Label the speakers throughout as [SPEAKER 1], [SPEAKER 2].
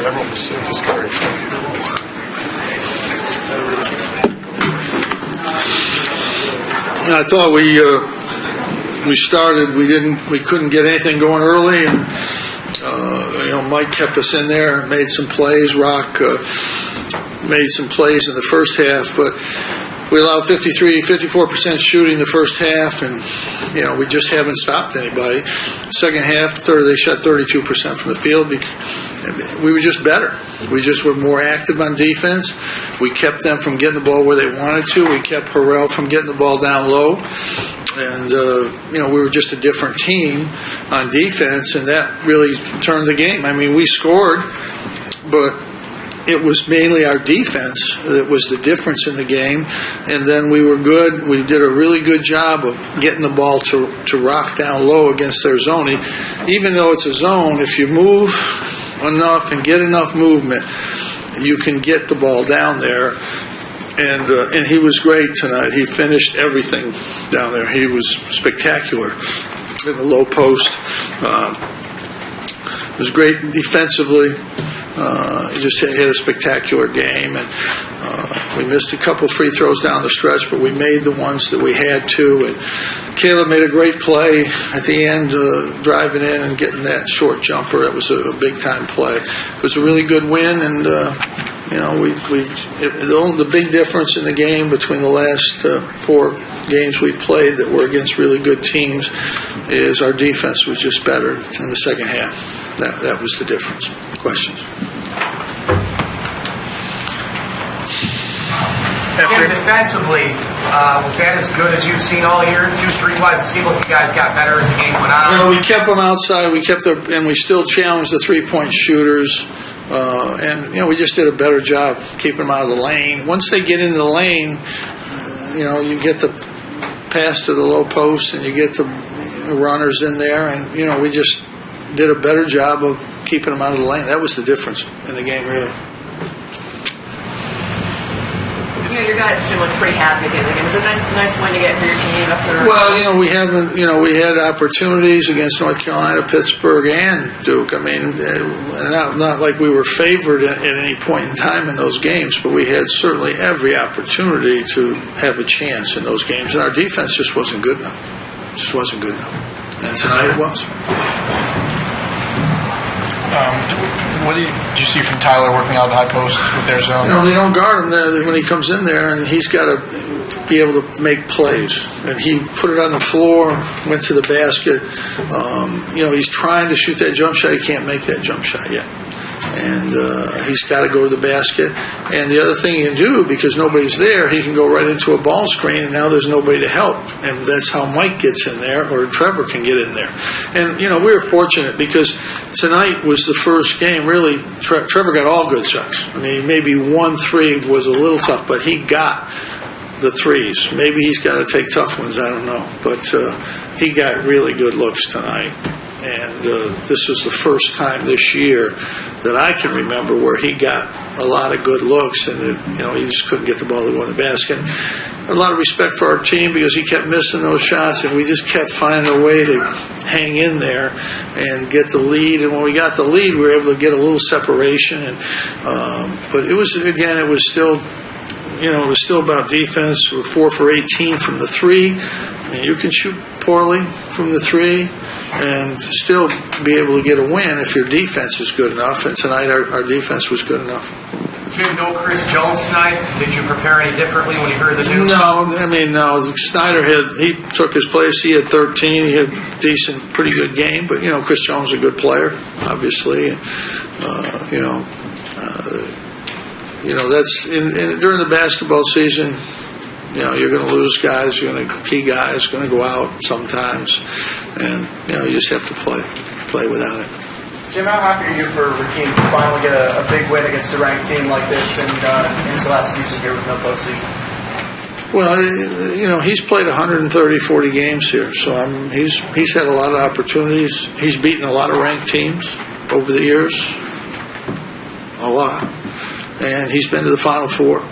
[SPEAKER 1] Everyone was so discouraged.
[SPEAKER 2] I thought we started. We couldn't get anything going early, and Mike kept us in there and made some plays. Rock made some plays in the first half, but we allowed 54% shooting the first half, and we just haven't stopped anybody. Second half, they shot 32% from the field. We were just better. We just were more active on defense. We kept them from getting the ball where they wanted to. We kept Harrell from getting the ball down low. And, we were just a different team on defense, and that really turned the game. I mean, we scored, but it was mainly our defense that was the difference in the game. And then we were good. We did a really good job of getting the ball to Rock down low against their zone. Even though it's a zone, if you move enough and get enough movement, you can get the ball down there. And he was great tonight. He finished everything down there. He was spectacular in the low post. It was great defensively. He just had a spectacular game, and we missed a couple free throws down the stretch, but we made the ones that we had to. And Caleb made a great play at the end, driving in and getting that short jumper. That was a big time play. It was a really good win, and the big difference in the game between the last 4 games we've played that were against really good teams is our defense was just better in the second half. That was the difference. Questions?
[SPEAKER 3] Jim, defensively, was that as good as you've seen all year? 2-3-wise, it seemed like you guys got better as the game went on.
[SPEAKER 2] We kept them outside. And we still challenged the 3-point shooters. And we just did a better job keeping them out of the lane. Once they get into the lane, you get the pass to the low post, and you get the runners in there, and we just did a better job of keeping them out of the lane. That was the difference in the game, really.
[SPEAKER 4] Your guys should look pretty happy at the end of the game. It was a nice win to get for your team after.
[SPEAKER 2] Well, we haven't. We had opportunities against North Carolina, Pittsburgh, and Duke. I mean, not like we were favored at any point in time in those games, but we had certainly every opportunity to have a chance in those games, and our defense just wasn't good enough. And tonight it was.
[SPEAKER 1] What did you see from Tyler working out of the high post with their zone?
[SPEAKER 2] They don't guard him there when he comes in there, and he's got to be able to make plays. And he put it on the floor, went to the basket. He's trying to shoot that jump shot. He can't make that jump shot yet. And he's got to go to the basket. And the other thing he can do, because nobody's there, he can go right into a ball screen, and now there's nobody to help. And that's how Mike gets in there, or Trevor can get in there. And, we were fortunate because tonight was the first game, really, Trevor got all good shots. I mean, maybe 1-3 was a little tough, but he got the threes. Maybe he's got to take tough ones, I don't know. But he got really good looks tonight. And this was the first time this year that I can remember where he got a lot of good looks, and he just couldn't get the ball to go in the basket. A lot of respect for our team because he kept missing those shots, and we just kept finding a way to hang in there and get the lead. And when we got the lead, we were able to get a little separation. And but it was still about defense. We're 4 for 18 from the 3. And you can shoot poorly from the 3 and still be able to get a win if your defense is good enough. And tonight our defense was good enough.
[SPEAKER 3] Jim, no Chris Jones tonight. Did you prepare any differently when you heard the news?
[SPEAKER 2] No. Snyder he took his place. He had 13. He had a decent, pretty good game. But Chris Jones is a good player, obviously. That's during the basketball season. You're going to lose guys. Key guys going to go out sometimes, and you just have to play without it.
[SPEAKER 5] Jim, how happy are you for Rakeem to finally get a big win against a ranked team like this in his last season here with no postseason?
[SPEAKER 2] Well, he's played 140 games here, so he's had a lot of opportunities. He's beaten a lot of ranked teams over the years, a lot, and he's been to the Final Four,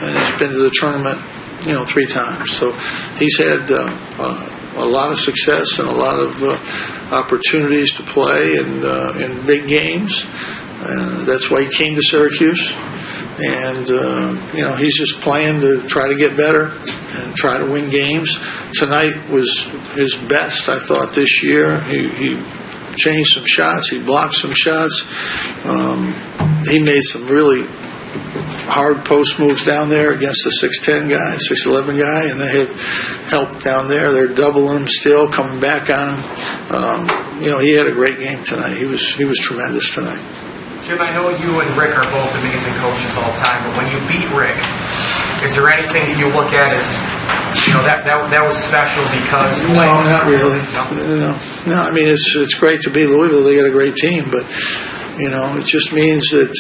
[SPEAKER 2] and he's been to the tournament, 3 times. So he's had a lot of success and a lot of opportunities to play in big games. That's why he came to Syracuse. And, he's just playing to try to get better and try to win games. Tonight was his best, I thought, this year. He changed some shots. He blocked some shots. He made some really hard post moves down there against the 6'10 guy, 6'11 guy, and they have help down there. They're doubling him still, coming back on him. He had a great game tonight. He was tremendous tonight.
[SPEAKER 3] Jim, I know you and Rick are both amazing coaches all the time, but when you beat Rick, is there anything that you look at as, that was special because...
[SPEAKER 2] No, not really. No. I mean, it's great to beat Louisville. They got a great team, but, it just means that,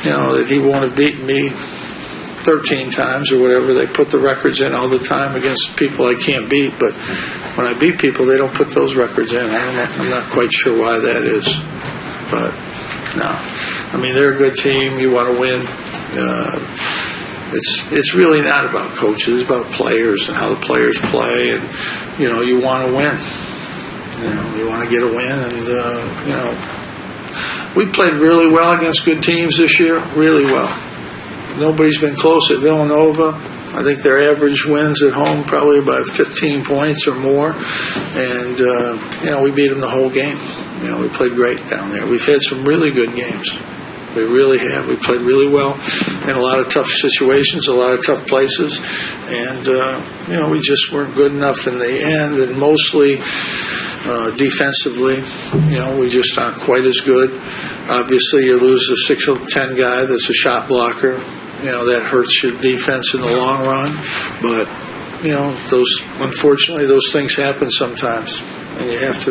[SPEAKER 2] that he won't have beaten me 13 times or whatever. They put the records in all the time against people I can't beat, but when I beat people, they don't put those records in. I'm not quite sure why that is, but... No, I mean, they're a good team. You want to win. It's really not about coaches. It's about players and how the players play, and you want to win. You want to get a win, and we played really well against good teams this year. Really well. Nobody's been close at Villanova. I think their average wins at home probably about 15 points or more, and we beat them the whole game. We played great down there. We've had some really good games. We really have. We played really well in a lot of tough situations, a lot of tough places, and we just weren't good enough in the end. And mostly defensively, we just aren't quite as good. Obviously, you lose a 6'10" guy that's a shot blocker. That hurts your defense in the long run. But unfortunately, those things happen sometimes, and you have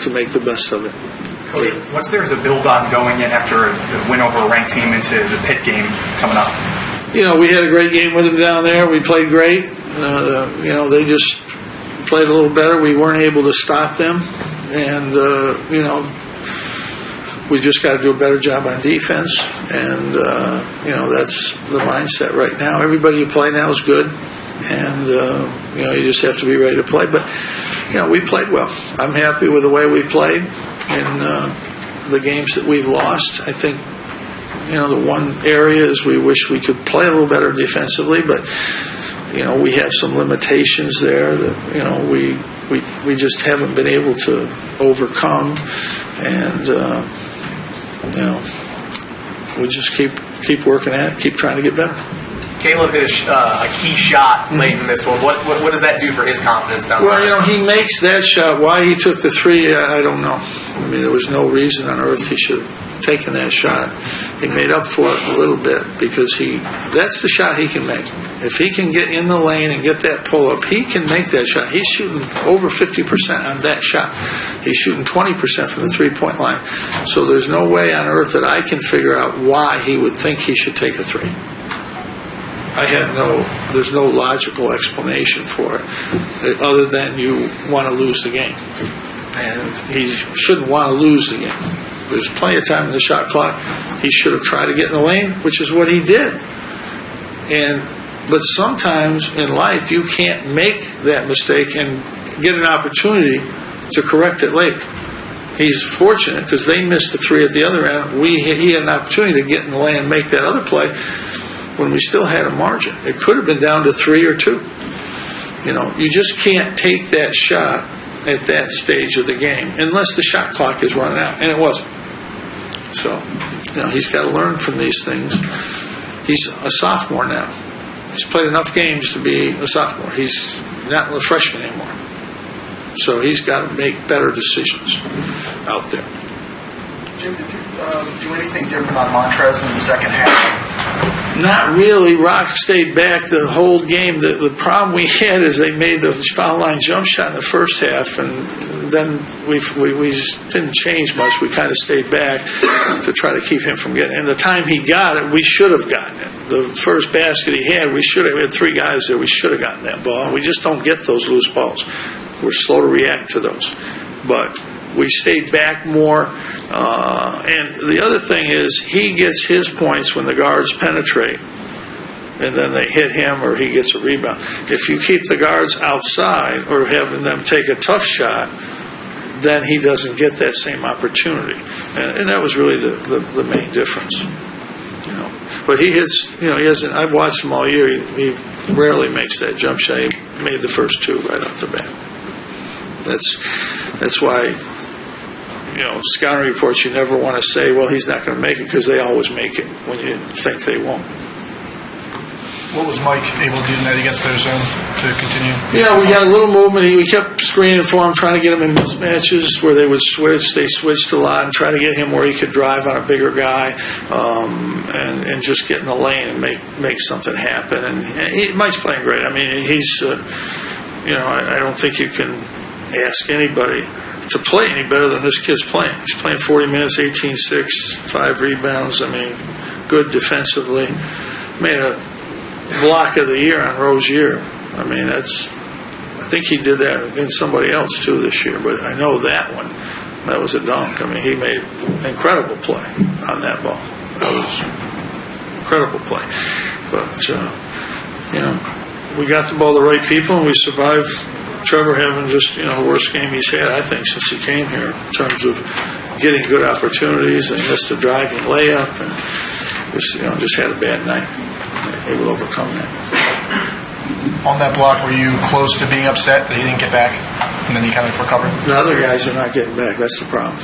[SPEAKER 2] to make the best of it.
[SPEAKER 6] Coach, what's there to build on going in after a win over a ranked team into the Pitt game coming up?
[SPEAKER 2] We had a great game with them down there. We played great. They just played a little better. We weren't able to stop them, and we just got to do a better job on defense. And that's the mindset right now. Everybody you play now is good, and you just have to be ready to play. But we played well. I'm happy with the way we played in the games that we've lost. I think, the one area is we wish we could play a little better defensively, but, we have some limitations there that, we just haven't been able to overcome. And, we just keep working at it, keep trying to get better.
[SPEAKER 7] Caleb hit a key shot late in this one. What does that do for his confidence down the line?
[SPEAKER 2] Well, he makes that shot. Why he took the three, I don't know. I mean, there was no reason on earth he should have taken that shot. He made up for it a little bit because that's the shot he can make. If he can get in the lane and get that pull-up, he can make that shot. He's shooting over 50% on that shot. He's shooting 20% from the three-point line. So there's no way on earth that I can figure out why he would think he should take a three. There's no logical explanation for it other than you want to lose the game. And he shouldn't want to lose the game. There's plenty of time in the shot clock. He should have tried to get in the lane, which is what he did. But sometimes in life you can't make that mistake and get an opportunity to correct it later. He's fortunate because they missed the three at the other end. He had an opportunity to get in the lane and make that other play when we still had a margin. It could have been down to 3 or 2. You just can't take that shot at that stage of the game unless the shot clock is running out, and it wasn't. So, he's got to learn from these things. He's a sophomore now. He's played enough games to be a sophomore. He's not a freshman anymore. So he's got to make better decisions out there.
[SPEAKER 5] Jim, did you do anything different on Montrez in the second half?
[SPEAKER 2] Not really. Rock stayed back the whole game. The problem we had is they made the foul line jump shot in the first half, and then we just didn't change much. We kind of stayed back to try to keep him from getting it. And the time he got it, we should have gotten it. The first basket he had, we had 3 guys there. We should have gotten that ball. We just don't get those loose balls. We're slow to react to those. But we stayed back more. And the other thing is he gets his points when the guards penetrate and then they hit him or he gets a rebound. If you keep the guards outside or having them take a tough shot, then he doesn't get that same opportunity. And that was really the main difference. You know, but he hits. You know, he hasn't. I've watched him all year. He rarely makes that jump shot. He made the first two right off the bat. That's why. You know, scouting reports, you never want to say, well, he's not going to make it, because they always make it when you think they won't.
[SPEAKER 1] What was Mike able to do tonight against their zone to continue?
[SPEAKER 2] Yeah, we got a little movement. We kept screening for him, trying to get him in mismatches where they would switch. They switched a lot and try to get him where he could drive on a bigger guy, and just get in the lane and make something happen. And Mike's playing great. I mean, he's, you know, I don't think you can ask anybody to play any better than this kid's playing. He's playing 40 minutes, 18-6, 5 rebounds. I mean, good defensively. Made a block of the year on Rozier. I mean, I think he did that against somebody else too this year, but I know that one. That was a dunk. I mean, he made incredible play on that ball. That was incredible play. But, you know, we got the ball to the right people, and we survived Trevor having just, you know, the worst game he's had, I think, since he came here in terms of getting good opportunities, and missed a driving layup, and just had a bad night. They would overcome that.
[SPEAKER 1] On that block, were you close to being upset that he didn't get back, and then he kind of recovered?
[SPEAKER 2] The other guys are not getting back. That's the problem.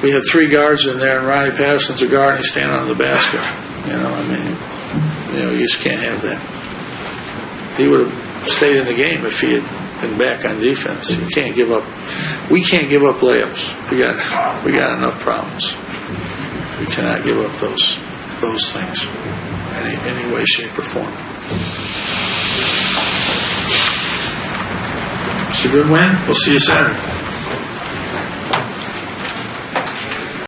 [SPEAKER 2] We had 3 guards in there, and Ronnie Patterson's a guard, and he's standing on the basket. You know, I mean, you know, you just can't have that. He would have stayed in the game if he had been back on defense. You can't give up. We can't give up layups. We got enough problems. We cannot give up those things any way, shape, or form. It's a good win. We'll see you Saturday.